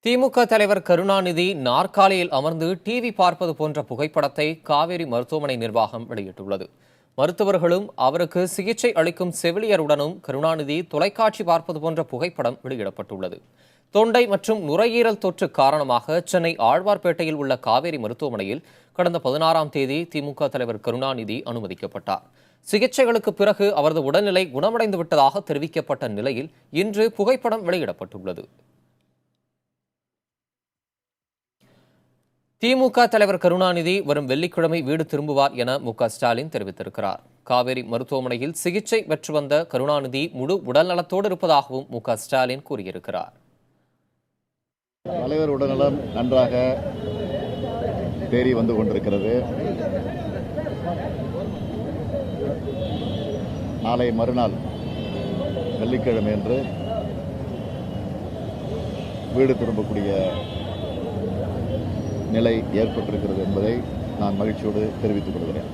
திமுக தலைவர் கருணாநிதி நாற்காலியில் அமர்ந்து டிவி பார்ப்பது போன்ற புகைப்படத்தை காவேரி மருத்துவமனை நிர்வாகம் வெளியிட்டுள்ளது. மருத்துவர்களும் அவருக்கு சிகிச்சை அளிக்கும் செவிலியருடனும் கருணாநிதி தொலைக்காட்சி பார்ப்பது போன்ற புகைப்படம் வெளியிடப்பட்டுள்ளது. தொண்டை மற்றும் நுரையீரல் தொற்று காரணமாக சென்னை ஆழ்வார்பேட்டையில் உள்ள காவேரி மருத்துவமனையில் கடந்த 16ஆம் தேதி திமுக தலைவர் கருணாநிதி அனுமதிக்கப்பட்டார். சிகிச்சைகளுக்கு பிறகு அவரது உடல்நிலை குணமடைந்து விட்டதாக தெரிவிக்கப்பட்ட நிலையில் இன்று புகைப்படம் வெளியிடப்பட்டுள்ளது. திமுக தலைவர் கருணாநிதி வரும் வெள்ளிக்கிழமை வீடு திரும்புவார் என மு.க.ஸ்டாலின் தெரிவித்திருக்கிறார். காவேரி மருத்துவமனையில் சிகிச்சை பெற்று வந்த கருணாநிதி முழு உடல்நலத்தோடு இருப்பதாகவும் மு.க.ஸ்டாலின் கூறியிருக்கிறார். தலைவர் உடல்நலம் நன்றாக தேறி வந்து கொண்டிருக்கிறது. நாளை மறுநாள் வெள்ளிக்கிழமை என்று வீடு திரும்பக்கூடிய நிலை ஏற்பட்டிருக்கிறது என்பதை நான் மகிழ்ச்சியோடு தெரிவித்துக் கொள்கிறேன்.